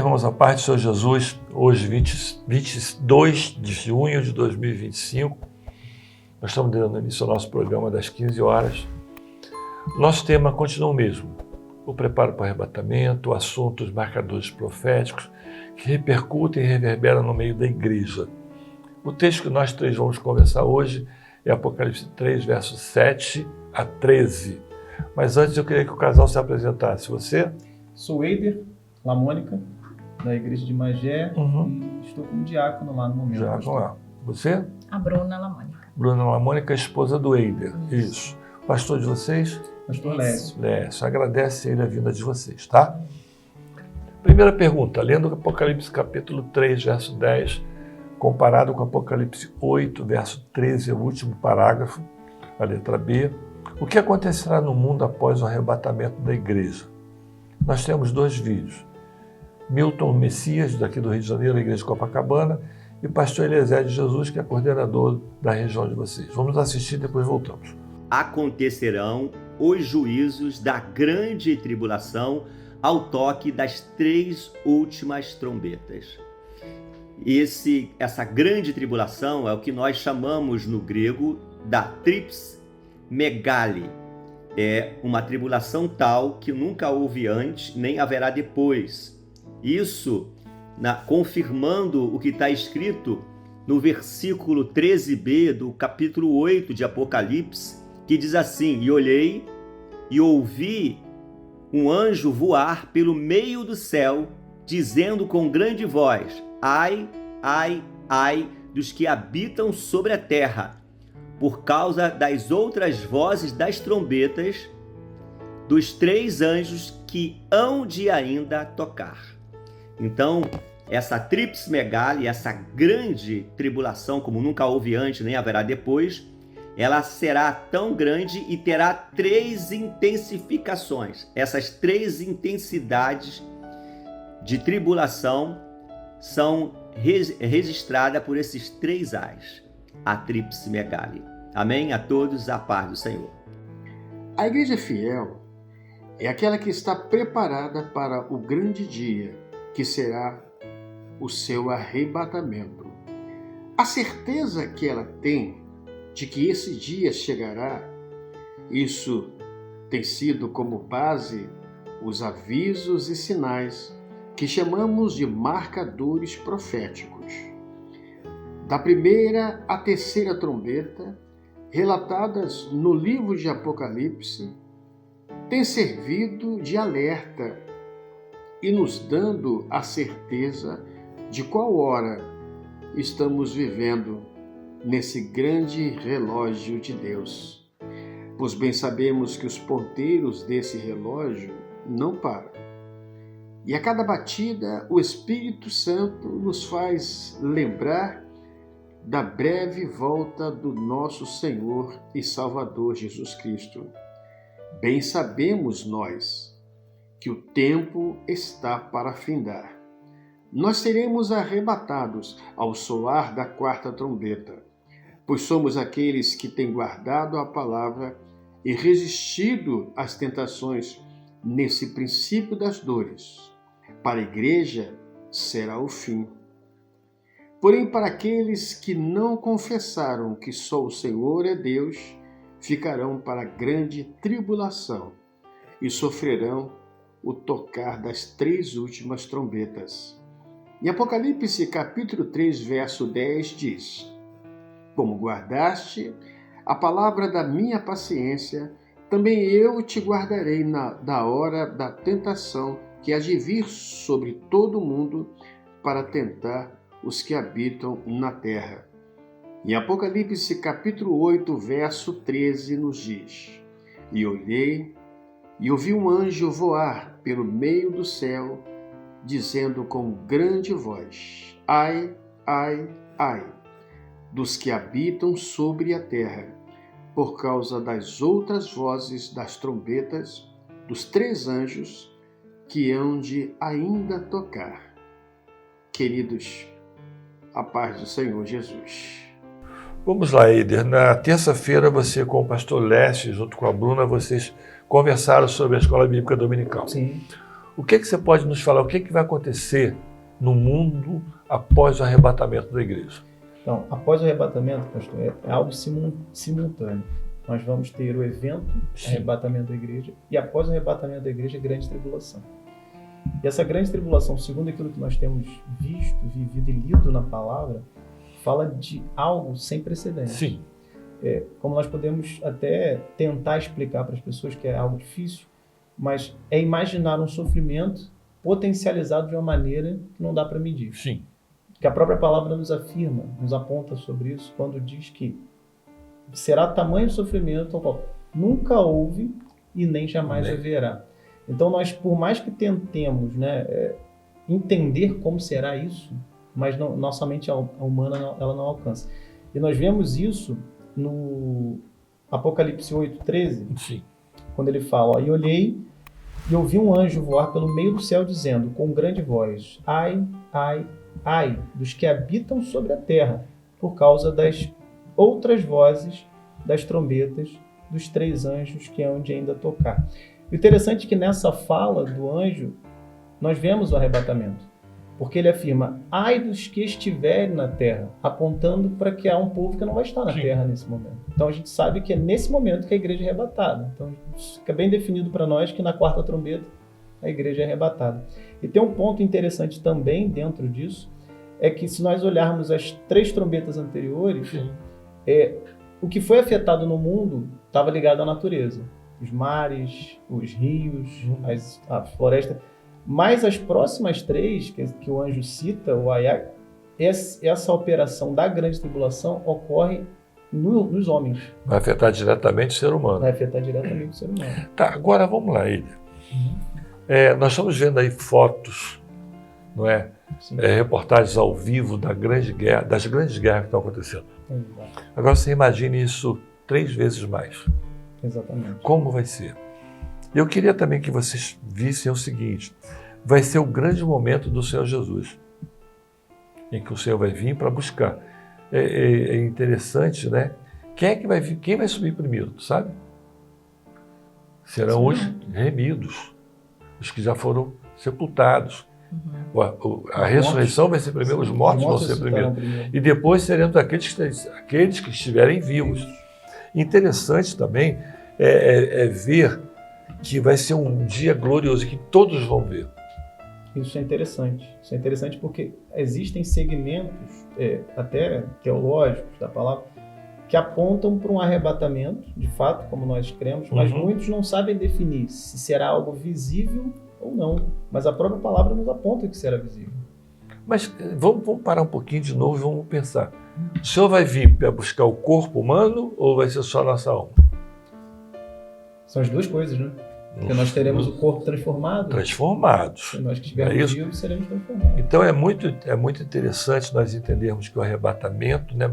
irmãos, a paz do Senhor Jesus, hoje 22 de junho de 2025, nós estamos dando início ao nosso programa das 15 horas. Nosso tema continua o mesmo, o preparo para o arrebatamento, assuntos, marcadores proféticos que repercutem e reverberam no meio da igreja. O texto que nós três vamos conversar hoje é Apocalipse 3, versos 7 a 13. Mas antes eu queria que o casal se apresentasse. Você? Sou Eider Lamônica, da igreja de Magé, e estou como diácono lá no momento. Diácono lá. Você? A Bruna Lamônica. Bruna Lamônica, esposa do Eider. Isso. Pastor de vocês? Pastor Lécio. Lécio. Agradece a ele a vinda de vocês, tá? Primeira pergunta, lendo Apocalipse capítulo 3, verso 10, comparado com Apocalipse 8, verso 13, o último parágrafo, a letra B, o que acontecerá no mundo após o arrebatamento da igreja? Nós temos dois vídeos. Milton Messias, daqui do Rio de Janeiro, da igreja de Copacabana, e pastor Eliezer de Jesus, que é coordenador da região de vocês. Vamos assistir e depois voltamos. Acontecerão os juízos da grande tribulação ao toque das 3 últimas trombetas. Essa grande tribulação é o que nós chamamos no grego da trips megali. É uma tribulação tal que nunca houve antes, nem haverá depois. Isso confirmando o que está escrito no versículo 13b do capítulo 8 de Apocalipse, que diz assim: E olhei e ouvi um anjo voar pelo meio do céu, dizendo com grande voz: Ai, ai, ai dos que habitam sobre a terra, por causa das outras vozes das trombetas dos 3 anjos que hão de ainda tocar. Então, essa trips megali, essa grande tribulação, como nunca houve antes, nem haverá depois, ela será tão grande e terá 3 intensificações. Essas 3 intensidades de tribulação são registradas por esses 3 ais, a trips megali. Amém? A todos, a paz do Senhor. A igreja fiel é aquela que está preparada para o grande dia, que será o seu arrebatamento. A certeza que ela tem de que esse dia chegará, isso tem sido como base os avisos e sinais que chamamos de marcadores proféticos. Da primeira à terceira trombeta, relatadas no livro de Apocalipse, tem servido de alerta e nos dando a certeza de qual hora estamos vivendo nesse grande relógio de Deus. Pois bem sabemos que os ponteiros desse relógio não param. E a cada batida, o Espírito Santo nos faz lembrar da breve volta do nosso Senhor e Salvador Jesus Cristo. Bem sabemos nós que o tempo está para findar. Nós seremos arrebatados ao soar da 4ª trombeta, pois somos aqueles que têm guardado a palavra e resistido às tentações nesse princípio das dores. Para a igreja será o fim. Porém, para aqueles que não confessaram que só o Senhor é Deus, ficarão para a grande tribulação e sofrerão o tocar das 3 últimas trombetas. Em Apocalipse capítulo 3, verso 10 diz: Como guardaste a palavra da minha paciência, também eu te guardarei da hora da tentação que há de vir sobre todo o mundo para tentar os que habitam na terra. Em Apocalipse capítulo 8, verso 13 nos diz: E olhei e ouvi um anjo voar pelo meio do céu, dizendo com grande voz: Ai, ai, ai, dos que habitam sobre a terra, por causa das outras vozes das trombetas dos 3 anjos que hão de ainda tocar. Queridos, a paz do Senhor Jesus. Vamos lá, Eider. Na terça-feira, você com o pastor Lécio, junto com a Bruna, vocês conversaram sobre a Escola Bíblica Dominical. Sim. O que você pode nos falar? O que vai acontecer no mundo após o arrebatamento da igreja? Então, após o arrebatamento, pastor, é algo simultâneo. Nós vamos ter o evento, arrebatamento da igreja, e após o arrebatamento da igreja, grande tribulação. E essa grande tribulação, segundo aquilo que nós temos visto, vivido e lido na palavra, fala de algo sem precedentes. Sim. Como nós podemos até tentar explicar para as pessoas que é algo difícil, mas é imaginar um sofrimento potencializado de uma maneira que não dá para medir. Sim. Que a própria palavra nos afirma, nos aponta sobre isso, quando diz que será tamanho sofrimento ao qual nunca houve e nem jamais haverá. Então nós, por mais que tentemos, né, entender como será isso, mas nossa mente humana ela não alcança. E nós vemos isso no Apocalipse 8:13, Sim. quando ele fala, e olhei e ouvi um anjo voar pelo meio do céu dizendo com grande voz, ai, ai, ai dos que habitam sobre a terra, por causa das outras vozes das trombetas dos 3 anjos que hão de ainda tocar. O interessante é que nessa fala do anjo, nós vemos o arrebatamento, porque ele afirma, ai dos que estiverem na terra, apontando para que há um povo que não vai estar na terra nesse momento. Então a gente sabe que é nesse momento que a igreja é arrebatada. Então fica bem definido para nós que na 4ª trombeta a igreja é arrebatada. E tem um ponto interessante também dentro disso, é que se nós olharmos as 3 trombetas anteriores, o que foi afetado no mundo estava ligado à natureza. Os mares, os rios, a floresta. Mas as próximas 3, que o anjo cita, o Ayai, essa operação da grande tribulação ocorre nos homens. Vai afetar diretamente o ser humano. Vai afetar diretamente o ser humano. Tá, agora vamos lá, Eider. Nós estamos vendo aí fotos, não é? Reportagens ao vivo das grandes guerras que estão acontecendo. Exato. Agora você imagine isso 3 vezes mais. Exatamente. Como vai ser? Eu queria também que vocês vissem o seguinte, vai ser o grande momento do Senhor Jesus, em que o Senhor vai vir para buscar. É interessante, né? Quem é que vai vir? Quem vai subir primeiro, tu sabe? Serão os remidos, os que já foram sepultados. A ressurreição vai ser primeiro, os mortos vão ser primeiro. E depois seremos aqueles que estiverem vivos. Interessante também ver que vai ser um dia glorioso, que todos vão ver. Isso é interessante. Isso é interessante porque existem segmentos, até teológicos da palavra, que apontam para um arrebatamento, de fato, como nós cremos, mas muitos não sabem definir se será algo visível ou não. Mas a própria palavra nos aponta que será visível. Mas vamos parar um pouquinho de novo e vamos pensar. O Senhor vai vir para buscar o corpo humano ou vai ser só a nossa alma? São as duas coisas, né? Porque nós teremos o corpo transformado. Transformados. Se nós que estivermos vivos, seremos transformados. Então é muito interessante nós entendermos que o arrebatamento, né,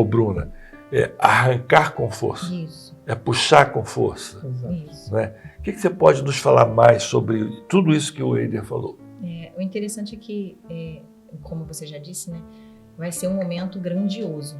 Bruna, é arrancar com força. Isso. É puxar com força. Exato. Né? O que você pode nos falar mais sobre tudo isso que o Eider falou? O interessante é que, como você já disse, né, vai ser um momento grandioso.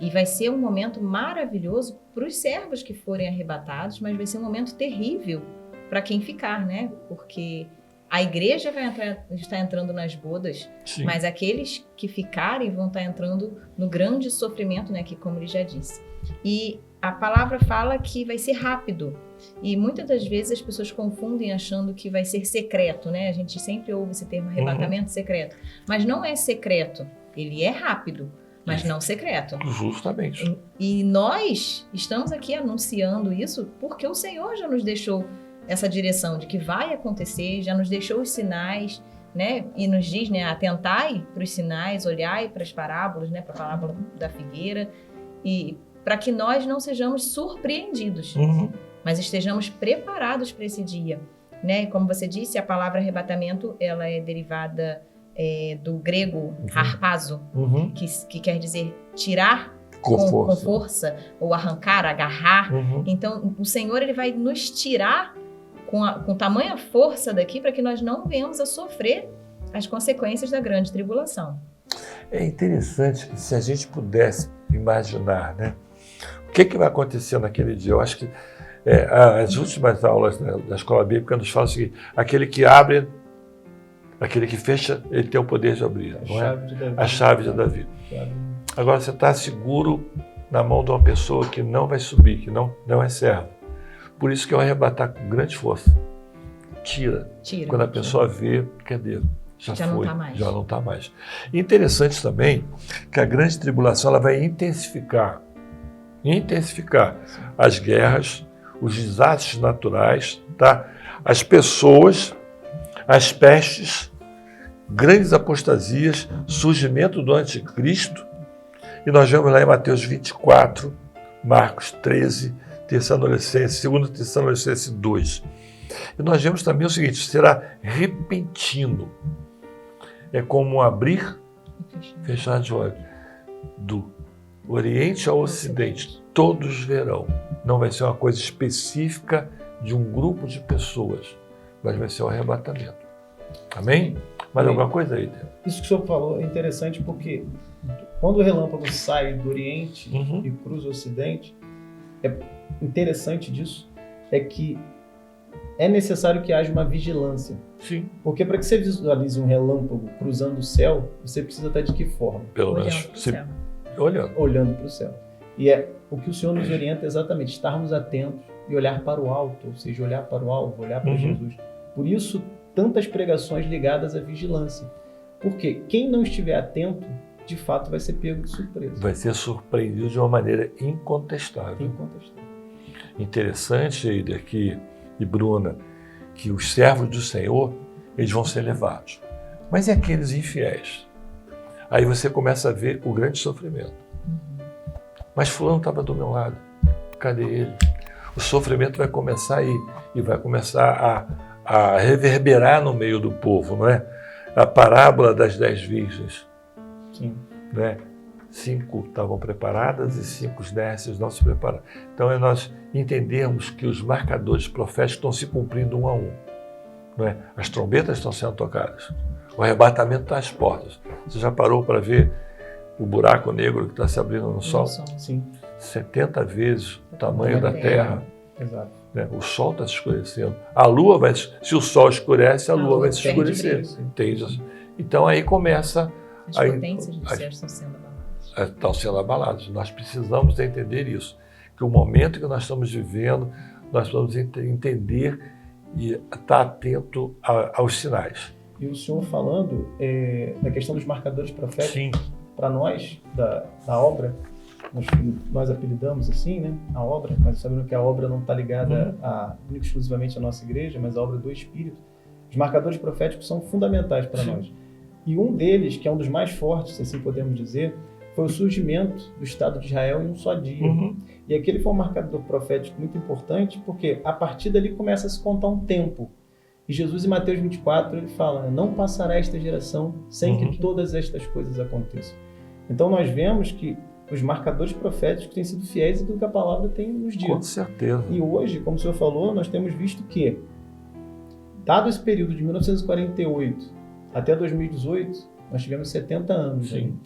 E vai ser um momento maravilhoso para os servos que forem arrebatados, mas vai ser um momento terrível para quem ficar, né? Porque a igreja vai estar entrando nas bodas, Sim. mas aqueles que ficarem vão estar entrando no grande sofrimento, né? Que, como ele já disse. E a palavra fala que vai ser rápido. E muitas das vezes as pessoas confundem achando que vai ser secreto, né? A gente sempre ouve esse termo arrebatamento secreto. Mas não é secreto. Ele é rápido, mas não secreto. Justamente. E nós estamos aqui anunciando isso porque o Senhor já nos deixou essa direção de que vai acontecer, já nos deixou os sinais, né? E nos diz, né? Atentai para os sinais, olhai para as parábolas, né? Para a parábola da figueira, e para que nós não sejamos surpreendidos, mas estejamos preparados para esse dia, né? Como você disse, a palavra arrebatamento, ela é derivada do grego harpazo, que quer dizer tirar com força, ou arrancar, agarrar. Então, o Senhor ele vai nos tirar com tamanha força daqui para que nós não venhamos a sofrer as consequências da grande tribulação. É interessante que se a gente pudesse imaginar, né? O que vai acontecer naquele dia? Eu acho que As últimas aulas da escola bíblica nos falam o seguinte: aquele que abre, aquele que fecha, ele tem o poder de abrir, não é? A chave de Davi. Agora você está seguro na mão de uma pessoa que não vai subir, que não é servo. Por isso que eu arrebatar com grande força. Tira. Quando a pessoa vê, cadê? Já não foi, está mais. já não está mais. Interessante também que a grande tribulação ela vai intensificar as guerras, os desastres naturais, tá? As pessoas, as pestes, grandes apostasias, surgimento do anticristo. E nós vemos lá em Mateus 24, Marcos 13, 2 Tessalonicenses 2. E nós vemos também o seguinte: será repentino. É como um abrir e fechar de olhos. Do Oriente ao Ocidente, todos verão. Não vai ser uma coisa específica de um grupo de pessoas, mas vai ser um arrebatamento. Amém? Mais alguma coisa aí, Deus? Isso que o senhor falou é interessante porque quando o relâmpago sai do Oriente e cruza o Ocidente, é interessante disso é que é necessário que haja uma vigilância. Sim. Porque para que você visualize um relâmpago cruzando o céu, você precisa estar de que forma? Pelo menos olhando para o céu. E é o que o Senhor nos orienta exatamente, estarmos atentos e olhar para o alto, ou seja, olhar para o alvo, olhar para Jesus. Por isso, tantas pregações ligadas à vigilância. Porque quem não estiver atento, de fato, vai ser pego de surpresa. Vai ser surpreendido de uma maneira incontestável. Interessante, Eider, e Bruna, que os servos do Senhor, eles vão ser levados. Mas e aqueles infiéis? Aí você começa a ver o grande sofrimento. Mas fulano estava do meu lado. Cadê ele? O sofrimento vai começar aí e vai começar a reverberar no meio do povo, não é? A parábola das 10 virgens. Sim. Né? 5 estavam preparadas e 5 nécias não se prepararam. Então é nós entendermos que os marcadores proféticos estão se cumprindo um a um. Não é? As trombetas estão sendo tocadas. O arrebatamento está às portas. Você já parou para ver o buraco negro que está se abrindo no Sol? Sim. 70 vezes o tamanho da Terra. Exato. Né? O Sol está se escurecendo. A Lua vai... Se o Sol escurece, a Lua vai se escurecer. Entende? Então aí começa... As potências do céu estão sendo abaladas. Estão sendo abaladas. Nós precisamos entender isso. Que o momento que nós estamos vivendo, nós precisamos entender e estar atento aos sinais. E o senhor falando da questão dos marcadores proféticos, para nós, da obra, nós apelidamos assim, né, a obra, mas sabendo que a obra não está ligada única exclusivamente à nossa igreja, mas à obra do Espírito, os marcadores proféticos são fundamentais para nós. E um deles, que é um dos mais fortes, se assim podemos dizer, foi o surgimento do Estado de Israel em um só dia. E aquele foi um marcador profético muito importante, porque a partir dali começa a se contar um tempo. E Jesus, em Mateus 24, ele fala: não passará esta geração sem que todas estas coisas aconteçam. Então nós vemos que os marcadores proféticos têm sido fiéis àquilo que a palavra tem nos dito. Com certeza. E hoje, como o senhor falou, nós temos visto que, dado esse período de 1948 até 2018, nós tivemos 70 anos. Sim.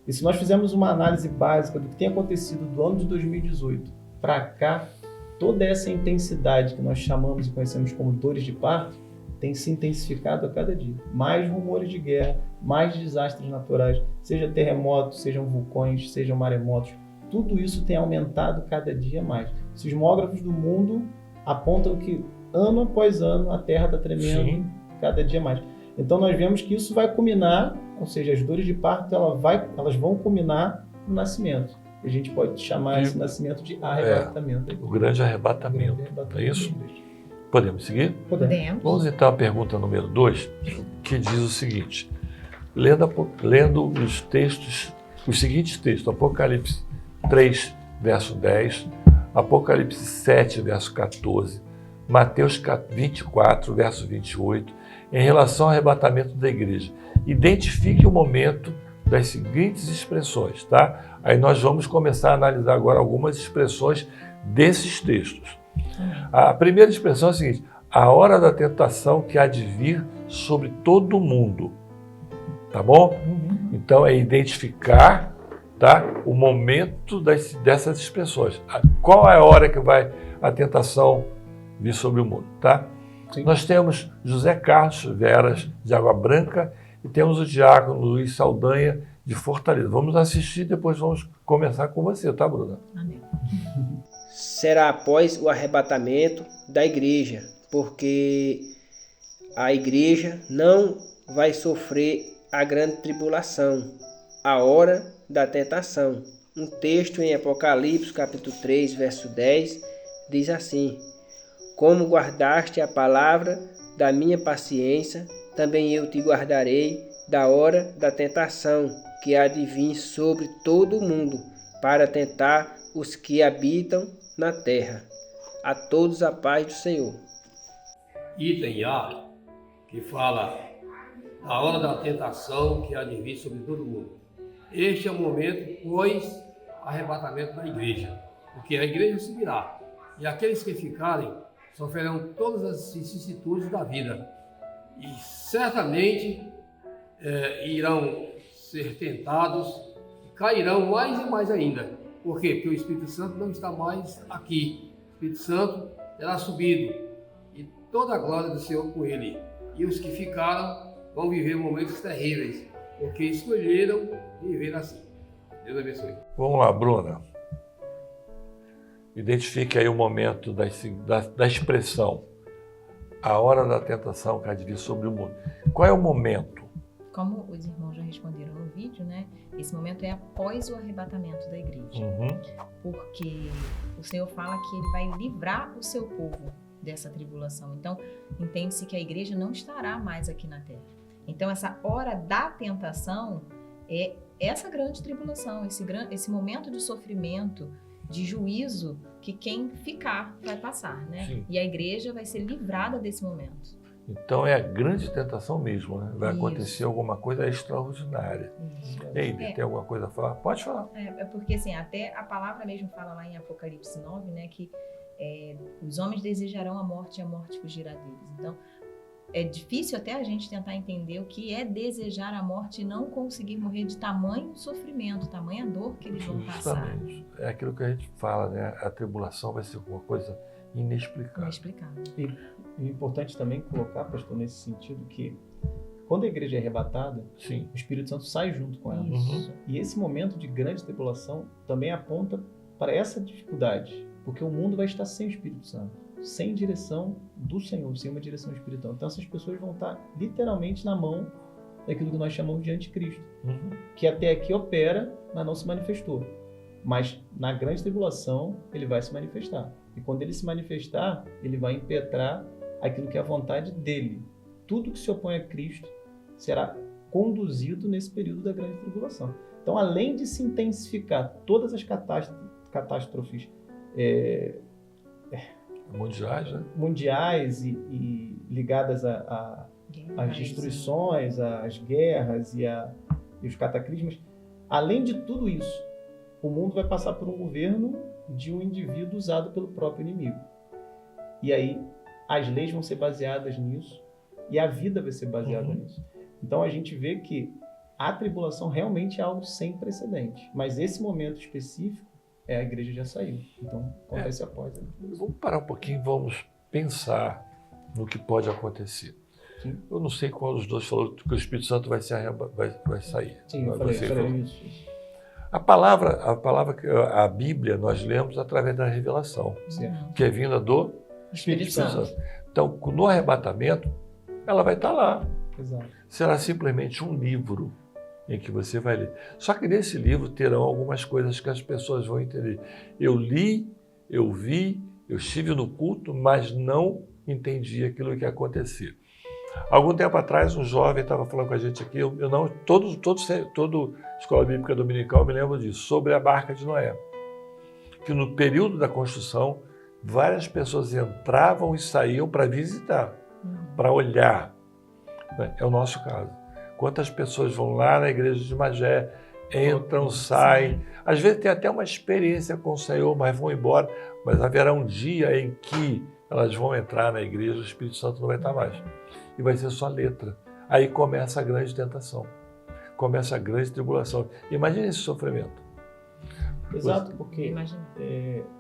E se nós fizermos uma análise básica do que tem acontecido do ano de 2018 para cá, toda essa intensidade que nós chamamos e conhecemos como dores de parto tem se intensificado a cada dia. Mais rumores de guerra, mais desastres naturais, seja terremotos, sejam vulcões, sejam maremotos, tudo isso tem aumentado cada dia mais. Os sismógrafos do mundo apontam que ano após ano a Terra está tremendo cada dia mais. Então nós vemos que isso vai culminar, ou seja, as dores de parto elas vão culminar no nascimento. A gente pode chamar esse nascimento de arrebatamento. O grande arrebatamento. É isso? Podemos seguir? Podemos. Vamos então à pergunta número 2, que diz o seguinte: lendo os seguintes textos, Apocalipse 3, verso 10, Apocalipse 7, verso 14, Mateus 24, verso 28, em relação ao arrebatamento da igreja. Identifique o momento das seguintes expressões, tá? Aí nós vamos começar a analisar agora algumas expressões desses textos. A primeira expressão é a seguinte: a hora da tentação que há de vir sobre todo o mundo. Tá bom? Então é identificar, tá, o momento dessas expressões. Qual é a hora que vai a tentação vir sobre o mundo, tá? Sim. Nós temos José Carlos Veras, de Água Branca, e temos o diácono Luiz Saldanha, de Fortaleza. Vamos assistir, depois vamos começar com você, tá, Bruna? Amém. Será após o arrebatamento da igreja, porque a igreja não vai sofrer a grande tribulação, a hora da tentação. Um texto em Apocalipse, capítulo 3, verso 10, diz assim: como guardaste a palavra da minha paciência, também eu te guardarei da hora da tentação, que há de vir sobre todo o mundo, para tentar os que habitam na terra. A todos a paz do Senhor. Item A, que fala da hora da tentação que há de vir sobre todo mundo. Este é o momento pós-arrebatamento da igreja, porque a igreja subirá, e aqueles que ficarem sofrerão todas as vicissitudes da vida, e certamente irão ser tentados, cairão mais e mais ainda. Por quê? Porque o Espírito Santo não está mais aqui. O Espírito Santo terá subido, e toda a glória do Senhor com ele. E os que ficaram vão viver momentos terríveis, porque escolheram viver assim. Deus abençoe. Vamos lá, Bruna. Identifique aí o momento da expressão, a hora da tentação que há de vir sobre o mundo. Qual é o momento? Como os irmãos já responderam no vídeo, né? Esse momento é após o arrebatamento da igreja. Porque o Senhor fala que Ele vai livrar o seu povo dessa tribulação. Então, entende-se que a igreja não estará mais aqui na terra. Então, essa hora da tentação é essa grande tribulação, esse momento de sofrimento, de juízo que quem ficar vai passar, né? Sim. E a igreja vai ser livrada desse momento. Então é a grande tentação mesmo, né? Vai Isso. acontecer alguma coisa extraordinária. Ei, tem alguma coisa a falar? Pode falar. É porque assim, até a palavra mesmo fala lá em Apocalipse 9, né? Que os homens desejarão a morte e a morte fugirá deles. Então, é difícil até a gente tentar entender o que é desejar a morte e não conseguir morrer de tamanho sofrimento, tamanha dor que eles vão passar. Justamente. É aquilo que a gente fala, né? A tribulação vai ser uma coisa inexplicável. Inexplicável. E é importante também colocar, pastor, nesse sentido que quando a igreja é arrebatada, Sim. o Espírito Santo sai junto com ela. Isso. E esse momento de grande tribulação também aponta para essa dificuldade, porque o mundo vai estar sem o Espírito Santo, sem direção do Senhor, sem uma direção espiritual. Então essas pessoas vão estar literalmente na mão daquilo que nós chamamos de anticristo, que até aqui opera, mas não se manifestou. Mas na grande tribulação ele vai se manifestar. E quando ele se manifestar, ele vai impetrar aquilo que é a vontade dele. Tudo que se opõe a Cristo será conduzido nesse período da grande tribulação. Então, além de se intensificar todas as catástrofes mundiais e ligadas às destruições, às guerras e os cataclismos, além de tudo isso, o mundo vai passar por um governo de um indivíduo usado pelo próprio inimigo. E aí as leis vão ser baseadas nisso e a vida vai ser baseada nisso. Então a gente vê que a tribulação realmente é algo sem precedente. Mas esse momento específico, a igreja já saiu. Então acontece após. Né? Vamos parar um pouquinho e vamos pensar no que pode acontecer. Sim. Eu não sei qual dos dois falou que o Espírito Santo vai sair. Sim, eu falei isso. A palavra que a Bíblia nós lemos através da revelação, Certo. que é vinda do Espírito Santo. Então, no arrebatamento, ela vai estar lá. Exato. Será simplesmente um livro em que você vai ler. Só que nesse livro terão algumas coisas que as pessoas vão entender. Eu li, eu vi, eu estive no culto, mas não entendi aquilo que ia acontecer. Algum tempo atrás, um jovem estava falando com a gente aqui, todo Escola Bíblica Dominical, eu me lembro disso, sobre a Barca de Noé. Que no período da construção, várias pessoas entravam e saíam para visitar, para olhar. É o nosso caso. Quantas pessoas vão lá na igreja de Magé, entram, saem, às vezes tem até uma experiência com o Senhor, mas vão embora, mas haverá um dia em que elas vão entrar na igreja, o Espírito Santo não vai estar mais. E vai ser só letra. Aí começa a grande tentação. Começa a grande tribulação. Imagine esse sofrimento. Exato, porque Imagina.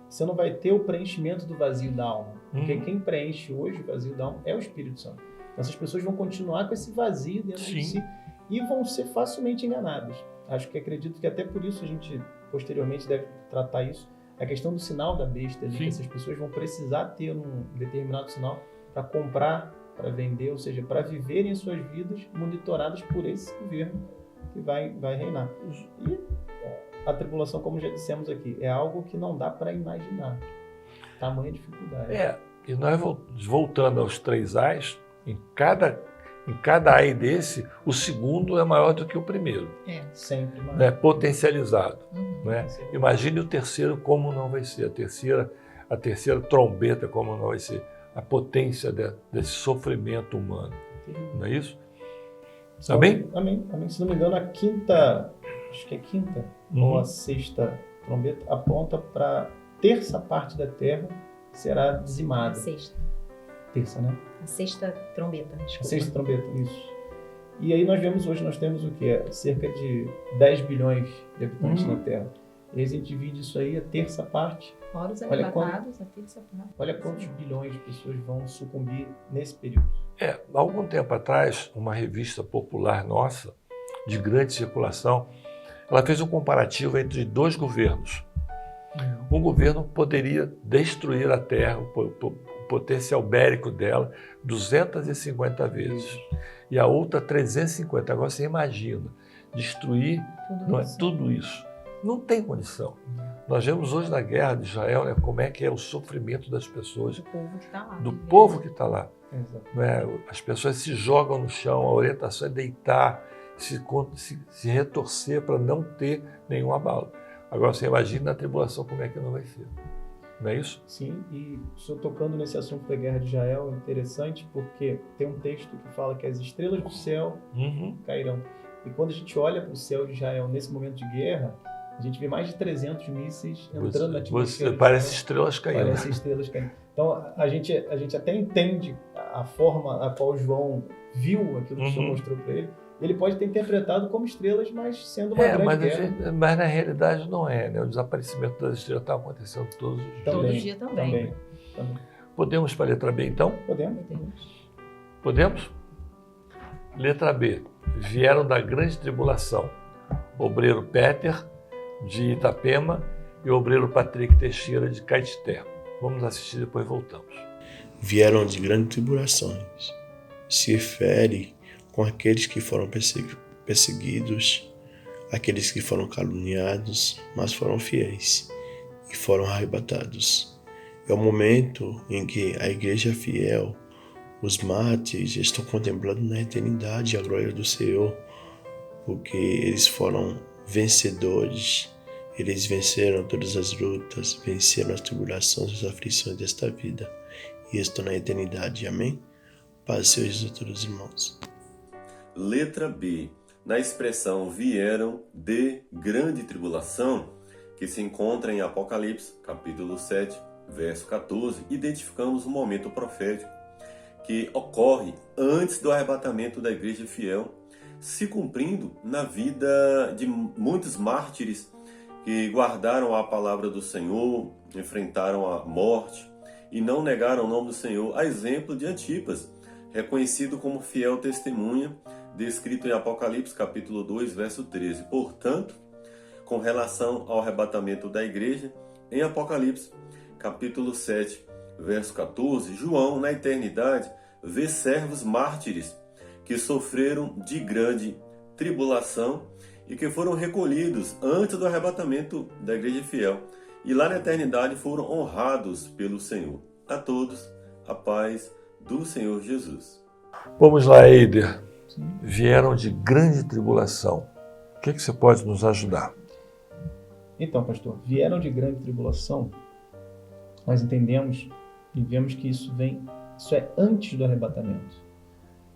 você não vai ter o preenchimento do vazio da alma. Porque Uhum. quem preenche hoje o vazio da alma é o Espírito Santo. Então, essas pessoas vão continuar com esse vazio dentro de Sim. si e vão ser facilmente enganadas. Acredito que até por isso a gente posteriormente deve tratar isso. A questão do sinal da besta, ali, Sim. que essas pessoas vão precisar ter um determinado sinal para comprar, para vender, ou seja, para viverem as suas vidas monitoradas por esse governo que vai reinar. E a tribulação, como já dissemos aqui, é algo que não dá para imaginar. Tamanha dificuldade. E nós voltando aos 3 A's, em cada AI desse, o segundo é maior do que o primeiro, Sempre mais. né? Potencializado. Uhum. Né? Imagine o terceiro como não vai ser, a terceira trombeta como não vai ser, a potência desse sofrimento humano, não é isso? Amém? Amém. Se não me engano, a quinta, acho que é quinta, ou a sexta trombeta, aponta para a terça parte da terra será A dizimada. sexta. Terça, né? A sexta trombeta, A desculpa. sexta trombeta, isso. E aí nós temos o quê? Cerca de 10 bilhões de habitantes na Terra. E aí a gente divide isso aí, a terça parte. Fora os Olha arrebatados, a terça parte. Olha quantos bilhões de pessoas vão sucumbir nesse período. Há algum tempo atrás, uma revista popular nossa, de grande circulação, ela fez um comparativo entre 2 governos. Um governo poderia destruir a Terra, o potencial bélico dela, 250 vezes. E a outra, 350. Agora você imagina, destruir tudo isso. Não tem condição. Nós vemos hoje na guerra de Israel, né, como é que é o sofrimento das pessoas, Do povo que está lá. do povo que está lá. Exato. Né? As pessoas se jogam no chão, a orientação é deitar, se retorcer para não ter nenhum abalo. Agora você imagina na tribulação como é que não vai ser. Não é isso? Sim, e o senhor tocando nesse assunto da guerra de Israel é interessante porque tem um texto que fala que as estrelas do céu cairão. E quando a gente olha para o céu de Israel nesse momento de guerra, a gente vê mais de 300 mísseis entrando na atmosfera. Parece estrelas caindo. Parece estrelas caindo. Então a gente até entende a forma a qual João viu aquilo que o senhor mostrou para ele. Ele pode ter interpretado como estrelas, mas sendo uma grande guerra. Mas na realidade não é, né? O desaparecimento das estrelas está acontecendo todos os dias. Todo dia também. Podemos para a letra B, então? Podemos. Podemos? Letra B. Vieram da grande tribulação. Obreiro Peter, de Itapema, e o obreiro Patrick Teixeira, de Caetité. Vamos assistir, depois voltamos. Vieram de grandes tribulações. Se refere com aqueles que foram perseguidos, aqueles que foram caluniados, mas foram fiéis e foram arrebatados. É o momento em que a igreja fiel, os mártires, estão contemplando na eternidade a glória do Senhor, porque eles foram vencedores, eles venceram todas as lutas, venceram as tribulações e as aflições desta vida e estão na eternidade. Amém? Paz seja a todos os irmãos. Letra B. Na expressão vieram de grande tribulação, que se encontra em Apocalipse, capítulo 7, verso 14, identificamos um momento profético que ocorre antes do arrebatamento da igreja fiel, se cumprindo na vida de muitos mártires que guardaram a palavra do Senhor, enfrentaram a morte e não negaram o nome do Senhor, a exemplo de Antipas, reconhecido como fiel testemunha, descrito em Apocalipse capítulo 2, verso 13. Portanto, com relação ao arrebatamento da igreja, em Apocalipse capítulo 7, verso 14, João, na eternidade, vê servos mártires que sofreram de grande tribulação e que foram recolhidos antes do arrebatamento da igreja fiel. E lá na eternidade foram honrados pelo Senhor. A todos, a paz do Senhor Jesus. Vamos lá, Eider. Vieram de grande tribulação. O que você pode nos ajudar? Então, pastor, vieram de grande tribulação, nós entendemos e vemos que isso é antes do arrebatamento.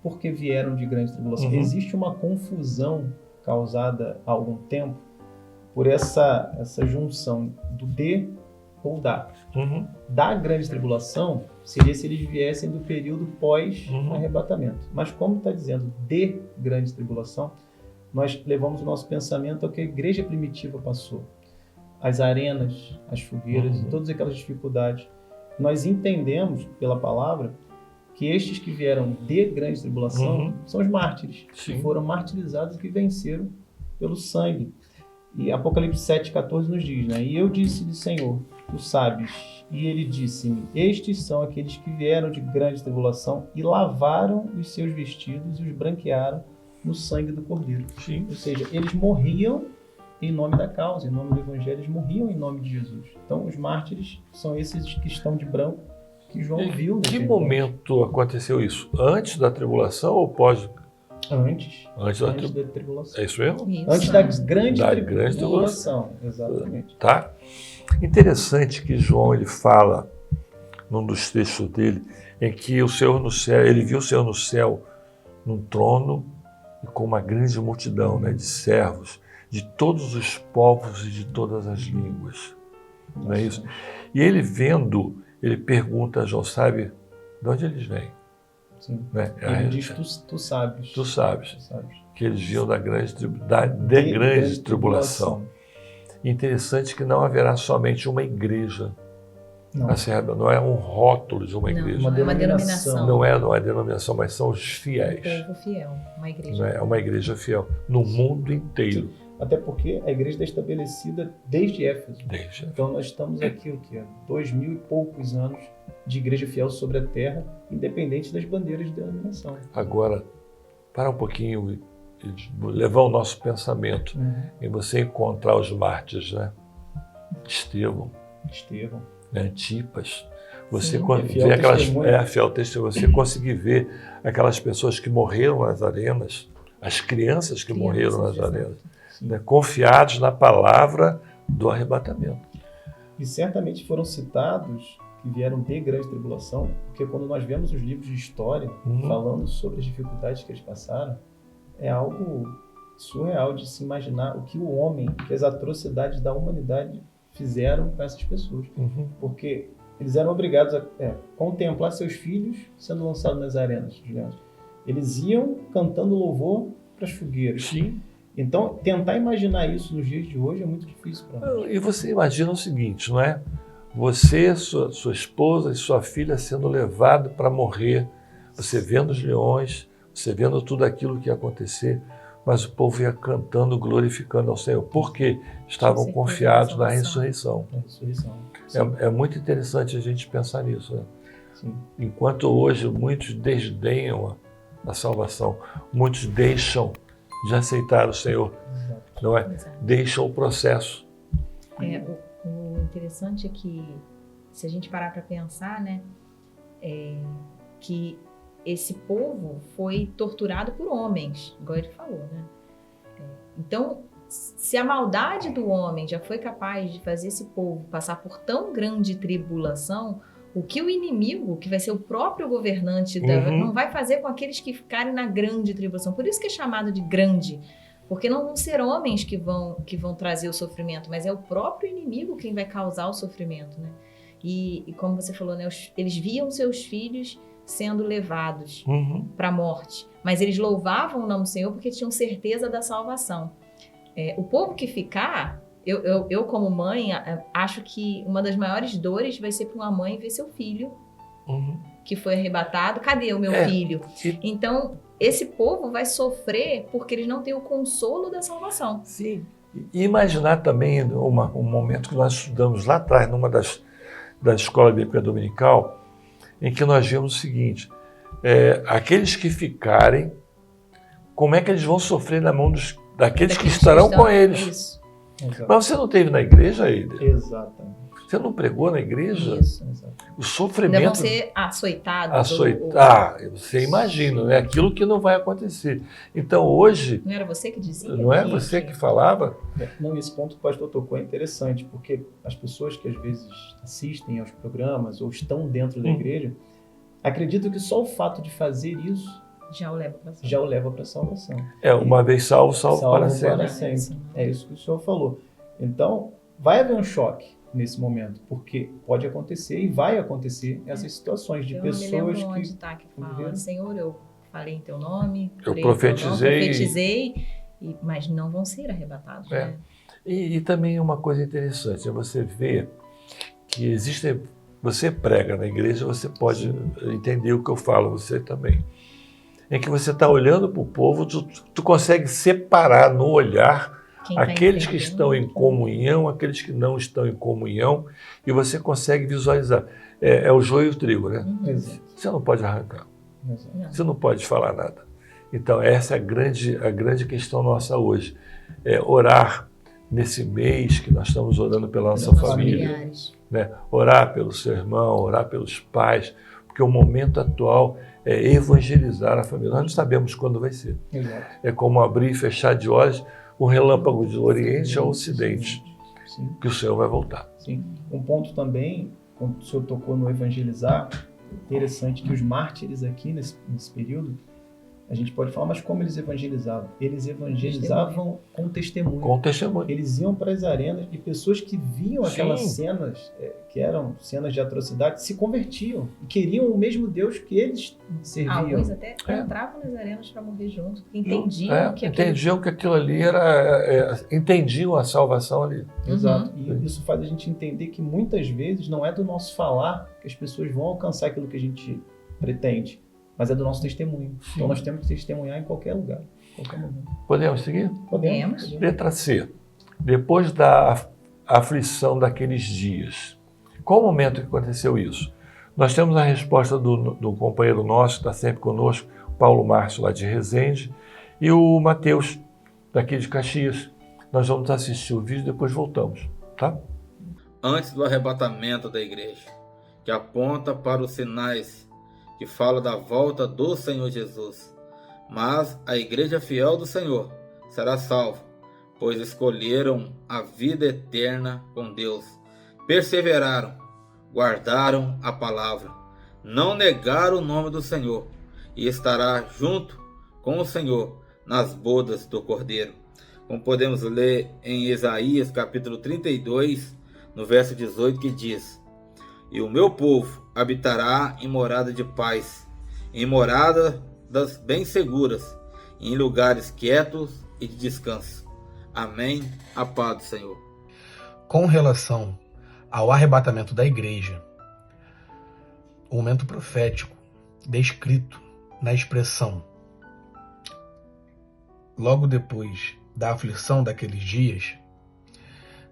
Por que vieram de grande tribulação? Existe uma confusão causada há algum tempo por essa junção do de ou da. Da grande tribulação seria se eles viessem do período pós-arrebatamento. Mas como está dizendo de grande tribulação, nós levamos o nosso pensamento ao que a igreja primitiva passou. as arenas, as fogueiras e todas aquelas dificuldades. Nós entendemos pela palavra que estes que vieram de grande tribulação são os mártires, que foram martirizados e que venceram pelo sangue. E Apocalipse 7,14 nos diz, né? E eu disse-lhe, Senhor, tu sabes. E ele disse-me, estes são aqueles que vieram de grande tribulação e lavaram os seus vestidos e os branquearam no sangue do Cordeiro. Sim. Ou seja, eles morriam em nome da causa, em nome do Evangelho, eles morriam em nome de Jesus. Então, os mártires são esses que estão de branco, que João viu. Em que momento aconteceu isso? Antes da tribulação ou pós? Antes da tribulação. É isso mesmo? Isso. Antes da grande grande tribulação. Exatamente. Tá? Interessante que João ele fala, num dos textos dele, em que o Senhor no céu, ele viu o Senhor no céu, num trono, e com uma grande multidão, né, de servos, de todos os povos e de todas as línguas. Não é isso? E ele vendo, ele pergunta a João, sabe de onde eles vêm? Sim. Né? Ele diz, tu sabes. Tu sabes. Que eles vinham da grande tribulação. Interessante que não haverá somente uma igreja. Não é um rótulo de uma igreja. Não é uma denominação. Não é uma denominação, mas são os fiéis. Um povo fiel, uma igreja. Não é uma igreja fiel no mundo inteiro. Até porque a igreja está estabelecida desde Éfeso. Então nós estamos aqui, o quê? 2000 e poucos anos de igreja fiel sobre a terra, independente das bandeiras de denominação. Agora, para um pouquinho e levar o nosso pensamento em você encontrar os mártires, né? Estevão. Né? Antipas. Você vê aquelas fiel testemunho. Você conseguir ver aquelas pessoas que morreram nas arenas, as crianças que morreram nas arenas, né? Confiados na palavra do arrebatamento. E certamente foram citados que vieram de grande tribulação, porque quando nós vemos os livros de história falando sobre as dificuldades que eles passaram, é algo surreal de se imaginar o que o homem, que as atrocidades da humanidade fizeram com essas pessoas. Porque eles eram obrigados a contemplar seus filhos sendo lançados nas arenas. Eles iam cantando louvor para as fogueiras. Sim. Então, tentar imaginar isso nos dias de hoje é muito difícil para nós. E você imagina o seguinte, não é? Você, sua esposa e sua filha sendo levado para morrer, você vendo os leões, você vendo tudo aquilo que ia acontecer, mas o povo ia cantando, glorificando ao Senhor, porque estavam confiados na ressurreição. É muito interessante a gente pensar nisso, né? Sim. Enquanto hoje muitos desdenham a salvação, muitos deixam de aceitar o Senhor, não é? Deixam o processo. O interessante é que, se a gente parar para pensar, né, que esse povo foi torturado por homens, igual ele falou, né? Então, se a maldade do homem já foi capaz de fazer esse povo passar por tão grande tribulação, o que o inimigo, que vai ser o próprio governante, não vai fazer com aqueles que ficarem na grande tribulação. Por isso que é chamado de grande, porque não vão ser homens que vão trazer o sofrimento, mas é o próprio inimigo quem vai causar o sofrimento, né? E como você falou, né, eles viam seus filhos sendo levados para a morte, mas eles louvavam o nome do Senhor porque tinham certeza da salvação. O povo que ficar, eu como mãe, acho que uma das maiores dores vai ser para uma mãe ver seu filho que foi arrebatado. Cadê o meu filho? Então, esse povo vai sofrer porque eles não têm o consolo da salvação. Sim. E imaginar também um momento que nós estudamos lá atrás, numa da Escola Bíblica Dominical, em que nós vimos o seguinte, aqueles que ficarem, como é que eles vão sofrer na mão daqueles que estarão com eles. Isso. Mas você não esteve na igreja, Eider? Exatamente. Você não pregou na igreja? Isso. O sofrimento... Ainda vão ser açoitados. Você imagina, né? Aquilo que não vai acontecer. Então, hoje... Não era você que dizia? Não é você que falava? Não, esse ponto que o pastor tocou é interessante, porque as pessoas que às vezes assistem aos programas ou estão dentro da igreja, acreditam que só o fato de fazer isso já o leva para a salvação. Uma vez salvo para sempre. É isso que o senhor falou. Então, vai haver um choque nesse momento, porque pode acontecer e vai acontecer essas situações de pessoas que... Eu me lembro onde está que fala, Senhor, eu falei em teu nome, eu profetizei, mas não vão ser arrebatados. Né? E também uma coisa interessante é você ver que existe. Você prega na igreja, você pode entender o que eu falo, você também. Em que você está olhando para o povo, tu consegue separar no olhar aqueles que estão em comunhão, aqueles que não estão em comunhão, e você consegue visualizar. É o joio e o trigo, né? Exato. Você não pode arrancar, Exato. você não pode falar nada. Então, essa é a grande questão nossa hoje. É orar nesse mês que nós estamos orando pela nossa família. Né? Orar pelo seu irmão, orar pelos pais, porque o momento atual é evangelizar a família. Nós não sabemos quando vai ser. Exato. É como abrir e fechar de olhos um relâmpago do Oriente ao Ocidente, Sim. que o Senhor vai voltar. Sim. Um ponto também, quando o senhor tocou no evangelizar, interessante que os mártires aqui nesse período, a gente pode falar, mas como eles evangelizavam? Eles evangelizavam com testemunho. Com testemunho. Eles iam para as arenas e pessoas que viam aquelas cenas, que eram cenas de atrocidade, se convertiam e queriam o mesmo Deus que eles serviam. Alguns até entravam nas arenas para morrer junto, entendiam que aquilo ali era... entendiam a salvação ali. Exato. E isso faz a gente entender que muitas vezes não é do nosso falar que as pessoas vão alcançar aquilo que a gente pretende, mas é do nosso testemunho. Sim. Então nós temos que testemunhar em qualquer lugar, em qualquer momento. Podemos seguir? Podemos. Letra C. Depois da aflição daqueles dias. Qual o momento que aconteceu isso? Nós temos a resposta do companheiro nosso, que está sempre conosco, Paulo Márcio, lá de Resende, e o Mateus, daqui de Caxias. Nós vamos assistir o vídeo e depois voltamos, tá? Antes do arrebatamento da igreja, que aponta para os sinais que fala da volta do Senhor Jesus. Mas a igreja fiel do Senhor será salva, pois escolheram a vida eterna com Deus, perseveraram, guardaram a palavra, não negaram o nome do Senhor, e estará junto com o Senhor nas bodas do Cordeiro. Como podemos ler em Isaías capítulo 32, no verso 18, que diz: E o meu povo habitará em morada de paz, em moradas bem seguras, em lugares quietos e de descanso. Amém. A paz do Senhor. Com relação ao arrebatamento da igreja, o momento profético descrito na expressão logo depois da aflição daqueles dias,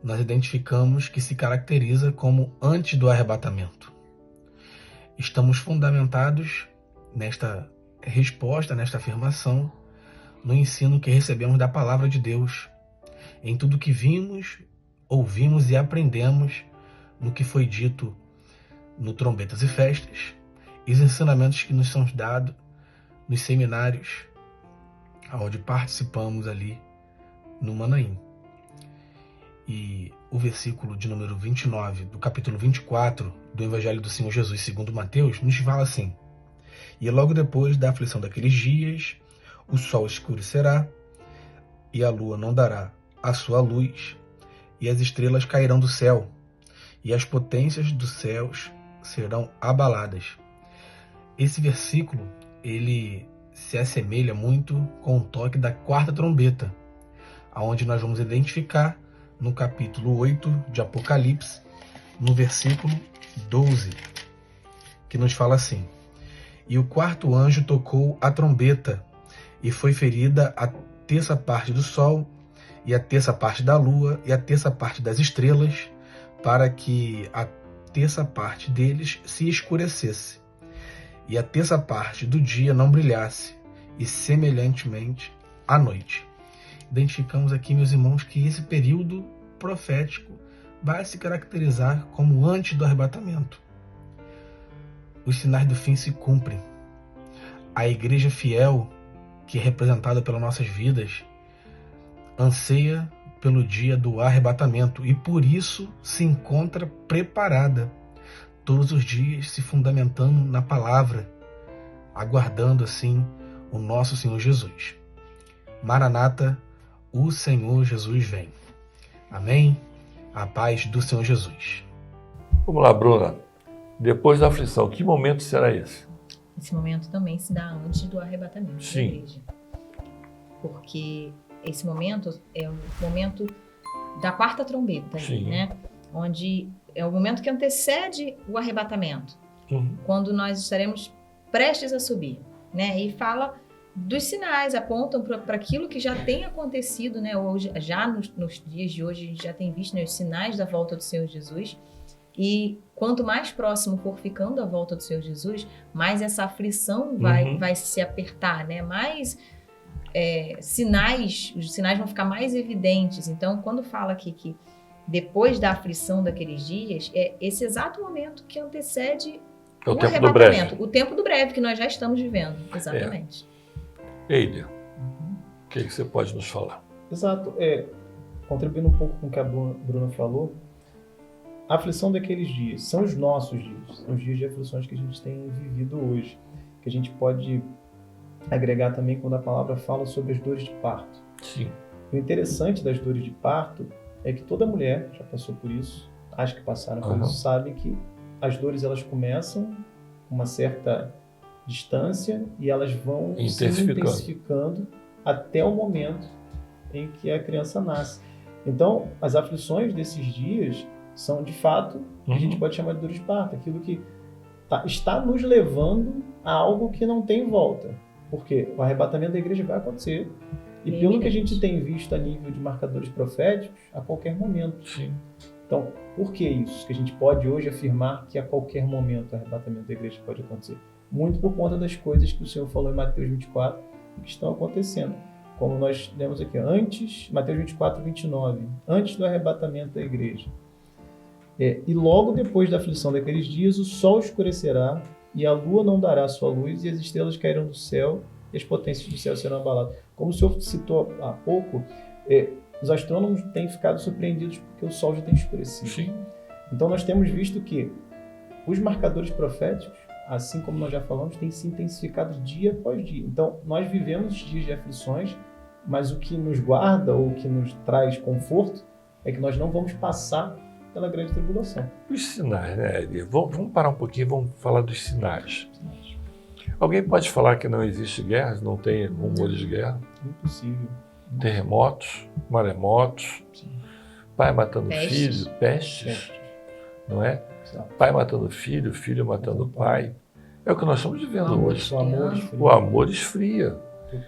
nós identificamos que se caracteriza como antes do arrebatamento. Estamos fundamentados nesta resposta, nesta afirmação, no ensino que recebemos da palavra de Deus, em tudo que vimos, ouvimos e aprendemos no que foi dito no Trombetas e Festas, e os ensinamentos que nos são dados nos seminários, onde participamos ali no Manaim. E o versículo de número 29 do capítulo 24 do Evangelho do Senhor Jesus segundo Mateus nos fala assim: E logo depois da aflição daqueles dias, o sol escurecerá, e a lua não dará a sua luz, e as estrelas cairão do céu, e as potências dos céus serão abaladas. Esse versículo, ele se assemelha muito com o toque da quarta trombeta, aonde nós vamos identificar no capítulo 8 de Apocalipse, no versículo 12, que nos fala assim: E o quarto anjo tocou a trombeta, e foi ferida a terça parte do sol, e a terça parte da lua, e a terça parte das estrelas, para que a terça parte deles se escurecesse, e a terça parte do dia não brilhasse, e semelhantemente à noite. Identificamos aqui, meus irmãos, que esse período profético vai se caracterizar como antes do arrebatamento. Os sinais do fim se cumprem. A igreja fiel, que é representada pelas nossas vidas, anseia pelo dia do arrebatamento e por isso se encontra preparada, todos os dias se fundamentando na palavra, aguardando assim o nosso Senhor Jesus. Maranata, o Senhor Jesus vem. Amém? A paz do Senhor Jesus. Vamos lá, Bruna. Depois da aflição, que momento será esse? Esse momento também se dá antes do arrebatamento da igreja. Porque esse momento é um momento da quarta trombeta, Sim. né? Onde é o momento que antecede o arrebatamento, quando nós estaremos prestes a subir, né? E fala dos sinais, apontam para aquilo que já tem acontecido, né? Hoje, já nos dias de hoje, a gente já tem visto, né, os sinais da volta do Senhor Jesus. E quanto mais próximo for ficando a volta do Senhor Jesus, mais essa aflição vai se apertar, né? Mais os sinais vão ficar mais evidentes. Então, quando fala aqui que depois da aflição daqueles dias, é esse exato momento que antecede o o tempo do arrebatamento. breve. O tempo do breve que nós já estamos vivendo, exatamente. Eider, o que você pode nos falar? Exato. Contribuindo um pouco com o que a Bruna falou, a aflição daqueles dias são os nossos dias, são os dias de aflições que a gente tem vivido hoje, que a gente pode agregar também quando a palavra fala sobre as dores de parto. Sim. O interessante das dores de parto é que toda mulher já passou por isso, acho que passaram por isso, sabem que as dores elas começam com uma certa distância e elas vão se intensificando até o momento em que a criança nasce. Então, as aflições desses dias são, de fato, a gente pode chamar de dores de parto, aquilo que está nos levando a algo que não tem volta. Porque o arrebatamento da igreja vai acontecer. E pelo que a gente tem visto a nível de marcadores proféticos, a qualquer momento. Sim. Então, por que isso? Que a gente pode hoje afirmar que a qualquer momento o arrebatamento da igreja pode acontecer? Muito por conta das coisas que o Senhor falou em Mateus 24 que estão acontecendo. Como nós lemos aqui, Mateus 24, 29, antes do arrebatamento da igreja. E logo depois da aflição daqueles dias, o sol escurecerá e a lua não dará sua luz e as estrelas cairão do céu e as potências do céu serão abaladas. Como o senhor citou há pouco, os astrônomos têm ficado surpreendidos porque o sol já tem escurecido. Sim. Então nós temos visto que os marcadores proféticos, assim como nós já falamos, têm se intensificado dia após dia. Então nós vivemos dias de aflições, mas o que nos guarda ou o que nos traz conforto é que nós não vamos passar pela grande tribulação. Os sinais, né, Eli? Vamos parar um pouquinho e vamos falar dos sinais. Alguém pode falar que não existe guerras, não tem rumores de guerra? Impossível. Terremotos, maremotos, pai matando filho, pestes, não é? Pai matando filho, filho matando pai. É o que nós estamos vivendo hoje. O amor esfria.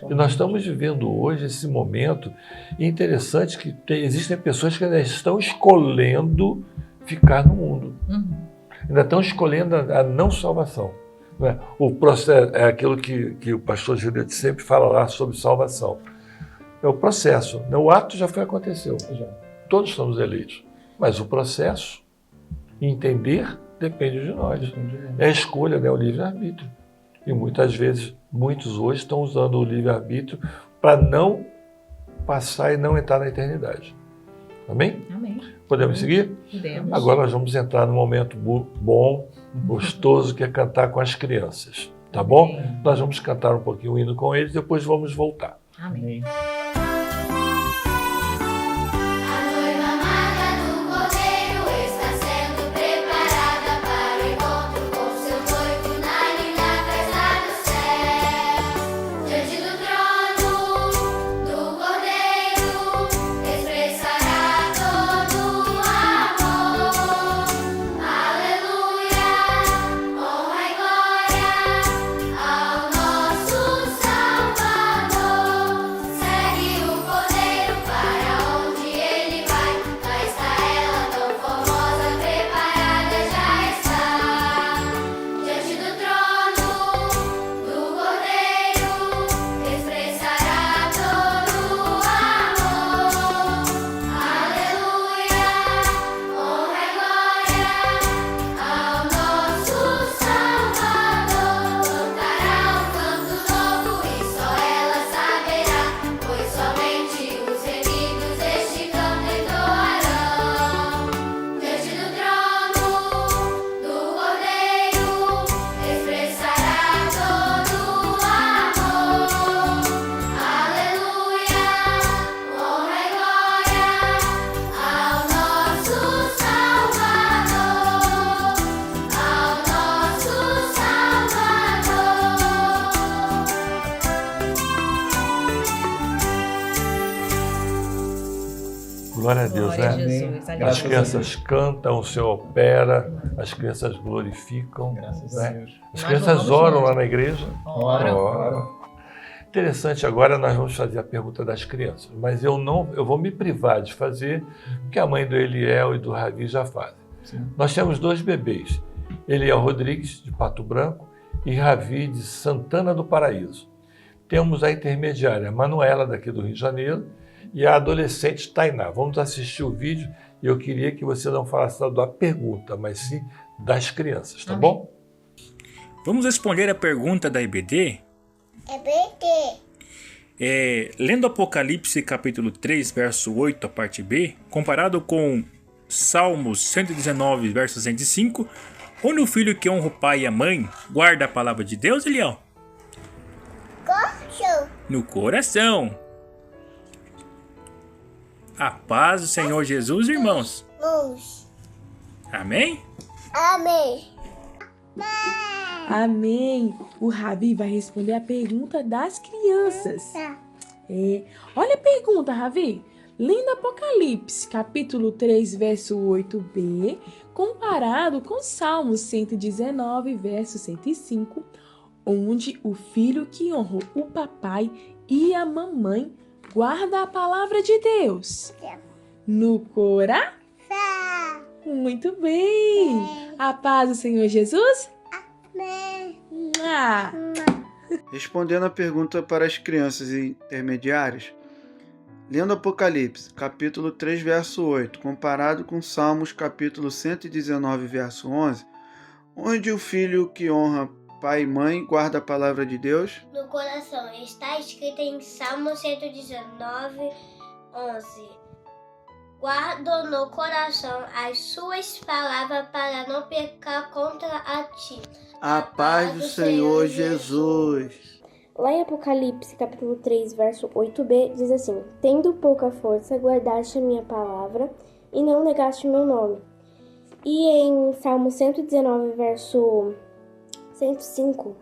E nós estamos vivendo hoje esse momento interessante que existem pessoas que ainda estão escolhendo ficar no mundo. Ainda estão escolhendo a não salvação. Não é? O processo é aquilo que o pastor Juliette sempre fala lá sobre salvação. É o processo. O ato já aconteceu. Todos estamos eleitos. Mas o processo, entender, depende de nós. É a escolha, né? O livre-arbítrio. E muitas vezes, muitos hoje estão usando o livre-arbítrio para não passar e não entrar na eternidade. Amém? Amém. Podemos seguir? Podemos. Agora nós vamos entrar num momento bom, gostoso, que é cantar com as crianças. Tá bom? Nós vamos cantar um pouquinho o hino com eles, depois vamos voltar. Amém. Ao nosso Salvador, segue Glória a Deus, Glória a né? Jesus. As Graças a crianças cantam, o Senhor opera, as crianças glorificam. Graças a né? Deus. As Nós crianças louvamos oram juntos. lá na igreja. Oram. Interessante, agora nós vamos fazer a pergunta das crianças, mas eu vou me privar de fazer, porque a mãe do Eliel e do Ravi já fazem. Sim. Nós temos 2 bebês, Eliel Rodrigues, de Pato Branco, e Ravi, de Santana do Paraíso. Temos a intermediária Manuela, daqui do Rio de Janeiro, e a adolescente Tainá. Vamos assistir o vídeo e eu queria que você não falasse da pergunta, mas sim das crianças, tá bom? Vamos responder a pergunta da IBD? Lendo Apocalipse capítulo 3, verso 8, a parte B, comparado com Salmos 119, verso 105, onde o filho que honra o pai e a mãe guarda a palavra de Deus, Eliel? No coração. A paz do Senhor Jesus, irmãos. Amém? Amém. O Ravi vai responder a pergunta das crianças. Olha a pergunta, Ravi. Lendo Apocalipse, capítulo 3, verso 8b, comparado com Salmos 119, verso 105, onde o filho que honrou o papai e a mamãe guarda a palavra de Deus. No coração. Muito bem. A paz do Senhor Jesus. Respondendo a pergunta para as crianças intermediárias, lendo Apocalipse, capítulo 3, verso 8, comparado com Salmos, capítulo 119, verso 11, onde o filho que honra pai e mãe guarda a palavra de Deus? No coração. Está escrito em Salmo 119, 11. Guardo no coração as suas palavras para não pecar contra a ti. A paz do Senhor Jesus. Lá em Apocalipse, capítulo 3, verso 8b, diz assim: Tendo pouca força, guardaste a minha palavra e não negaste meu nome. E em Salmo 119, verso 105,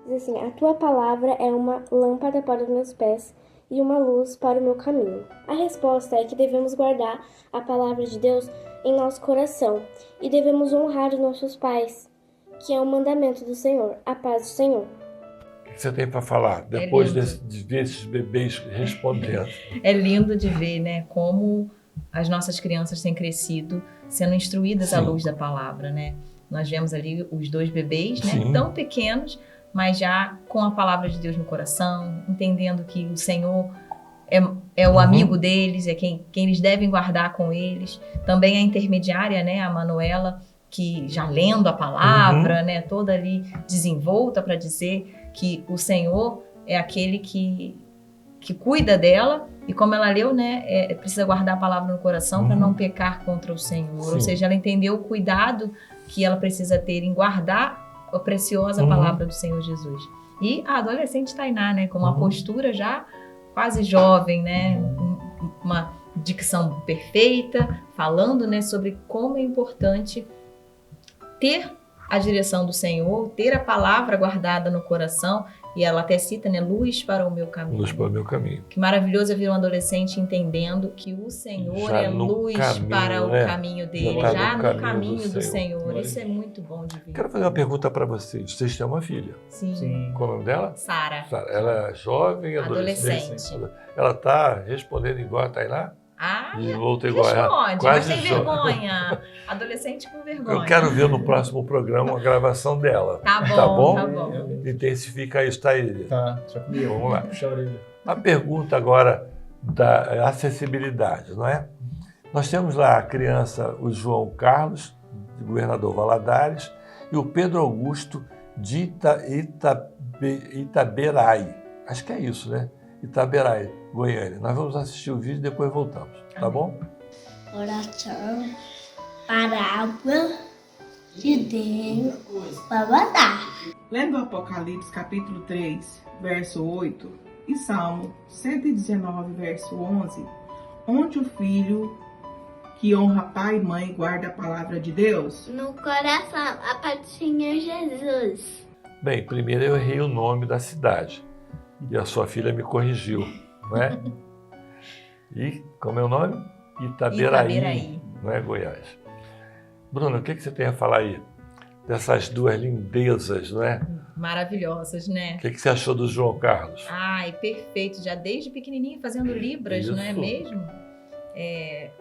diz assim: A tua palavra é uma lâmpada para os meus pés e uma luz para o meu caminho. A resposta é que devemos guardar a palavra de Deus em nosso coração e devemos honrar os nossos pais, que é um mandamento do Senhor. A paz do Senhor. O que você tem para falar depois de ver esses bebês respondendo? É lindo de ver, né, como as nossas crianças têm crescido sendo instruídas à luz da palavra, né? Nós vemos ali os 2 bebês, né, tão pequenos, mas já com a palavra de Deus no coração, entendendo que o Senhor é o amigo deles, é quem eles devem guardar com eles. Também a intermediária, né, a Manuela, que já lendo a palavra, né, toda ali desenvolta para dizer que o Senhor é aquele que cuida dela, e como ela leu, né, precisa guardar a palavra no coração para não pecar contra o Senhor. Ou seja, ela entendeu o cuidado que ela precisa ter em guardar a preciosa palavra do Senhor Jesus. E a adolescente Tainá, né, com uma postura já quase jovem, né, uma dicção perfeita, falando, né, sobre como é importante ter a direção do Senhor, ter a palavra guardada no coração, e ela até cita, né, luz para o meu caminho. Luz para o meu caminho. Que maravilhoso é ver um adolescente entendendo que o Senhor é luz para o caminho dele, já no caminho do Senhor. Isso é muito bom de ver. Quero fazer uma pergunta para vocês. Vocês têm uma filha? Sim. Qual é o nome dela? Sara. Ela é jovem, adolescente. Ela está respondendo igual a Tainá? Responde, quase mas tem vergonha. Adolescente com vergonha. Eu quero ver no próximo programa a gravação dela. Tá bom. Intensifica isso, tá aí. Tá, já comigo. Vamos lá. Puxa a orelha. A pergunta agora da acessibilidade, não é? Nós temos lá a criança, o João Carlos, de Governador Valadares, e o Pedro Augusto, de Itaberai. Acho que é isso, né? Itaberai, Goiânia. Nós vamos assistir o vídeo e depois voltamos, tá bom? Oração, parábola de Deus para dar. Lendo Apocalipse capítulo 3, verso 8 e Salmo 119, verso 11, onde o filho que honra pai e mãe guarda a palavra de Deus? No coração, a paz do Senhor Jesus. Bem, primeiro eu errei o nome da cidade. E a sua filha me corrigiu, não é? E como é o nome? Itaberaí, não é Goiás. Bruno, o que você tem a falar aí dessas duas lindezas, não é? Maravilhosas, né? O que você achou do João Carlos? Ai, perfeito. Já desde pequenininho fazendo libras, Isso. não é mesmo?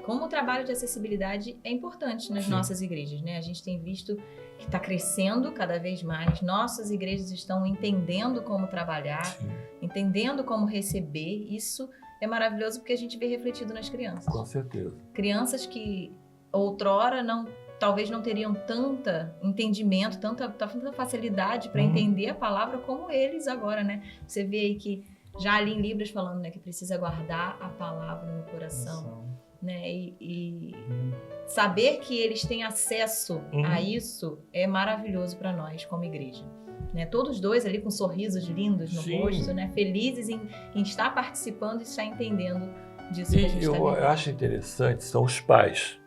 Como o trabalho de acessibilidade é importante nas nossas igrejas, né? A gente tem visto que está crescendo cada vez mais. Nossas igrejas estão entendendo como trabalhar, entendendo como receber. Isso é maravilhoso porque a gente vê refletido nas crianças. Com certeza. Crianças que outrora talvez não teriam tanta entendimento, tanta facilidade para entender a palavra como eles agora, né? Você vê aí que já ali em Libras falando, né, que precisa guardar a palavra no coração, né? E saber que eles têm acesso a isso é maravilhoso para nós como igreja. Né? Todos dois ali com sorrisos lindos no rosto, né? Felizes em estar participando e estar entendendo disso que a gente está vivendo. Eu acho interessante, são os pais.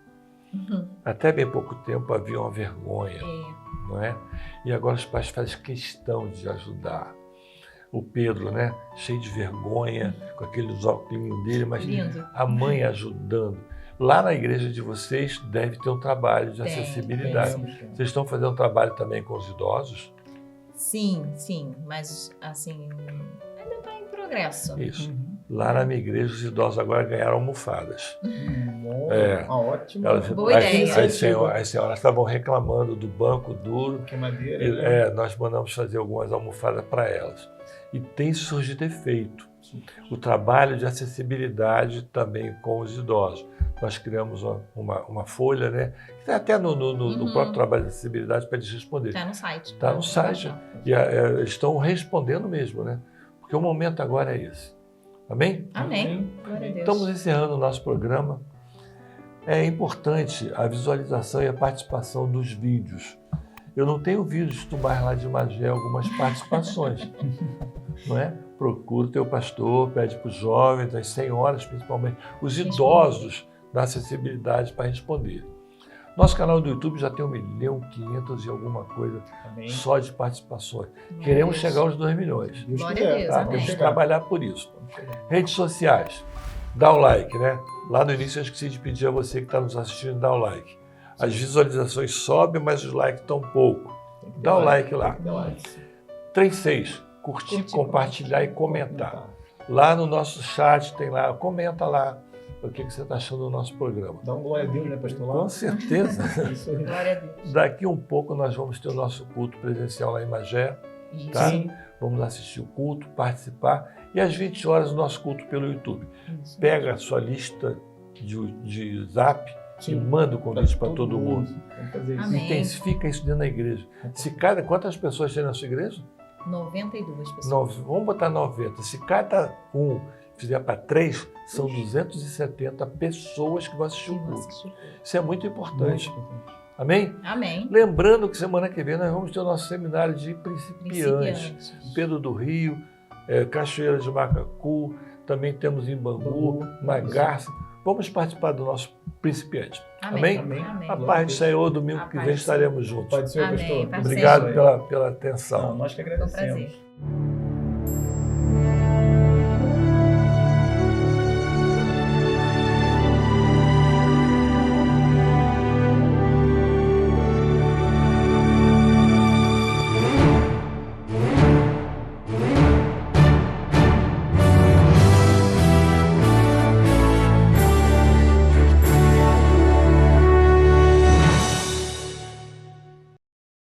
Até bem pouco tempo havia uma vergonha, não é? E agora os pais fazem questão de ajudar. O Pedro, né? Cheio de vergonha, com aqueles óculos dele, mas a mãe ajudando. Lá na igreja de vocês deve ter um trabalho de acessibilidade. Vocês estão fazendo um trabalho também com os idosos? Sim, mas assim, ainda está em progresso. Isso. Lá na minha igreja, os idosos agora ganharam almofadas. Ótima. Boa ideia. As senhoras estavam reclamando do banco duro. Que madeira. Nós mandamos fazer algumas almofadas para elas. E tem surgido efeito. O trabalho de acessibilidade também com os idosos. Nós criamos uma folha, né? Que está até no próprio trabalho de acessibilidade para eles responderem. Está no site. Está no site. E eles estão respondendo mesmo, né? Porque o momento agora é esse. Amém? Amém. Glória a Deus. Estamos encerrando o nosso programa. É importante a visualização e a participação dos vídeos. Eu não tenho vídeos do bairro lá de Magé, algumas participações. Não é? Procura o teu pastor, pede para os jovens, as senhoras principalmente, os idosos da acessibilidade para responder. Nosso canal do YouTube já tem 1.500.000 e alguma coisa só de participações. Queremos chegar aos 2 milhões. Glória a Deus, amém. Temos que trabalhar por isso. Redes sociais, dá o like, né? Lá no início eu esqueci de pedir a você que está nos assistindo, dá o like. As visualizações sobem, mas os likes estão pouco. Dá o like lá. 36, curtir, compartilhar e comentar. Lá no nosso chat tem lá, comenta lá o que você está achando do nosso programa. Dá um glória a Deus, né, pastor? Com certeza. Glória a Deus. Daqui um pouco nós vamos ter o nosso culto presencial lá em Magé. Tá? Vamos assistir o culto, participar. E às 20 horas o nosso culto pelo YouTube. Pega a sua lista de zap e manda o convite para todo mundo. Vamos fazer isso. Intensifica isso dentro da igreja. Quantas pessoas tem na sua igreja? 92 pessoas. Vamos botar 90. Se cada um fizer para 3, são 270 pessoas que vão assistir o culto. Isso é muito importante. Amém? Amém. Lembrando que semana que vem nós vamos ter o nosso seminário de principiantes. Pedro do Rio, Cachoeira de Macacu, também temos em Bangu, na Garça. Vamos participar do nosso principiante. Amém? A paz do Senhor, domingo que vem estaremos juntos. Pode ser, pastor. Obrigado pela atenção. Nós que agradecemos. Foi um prazer.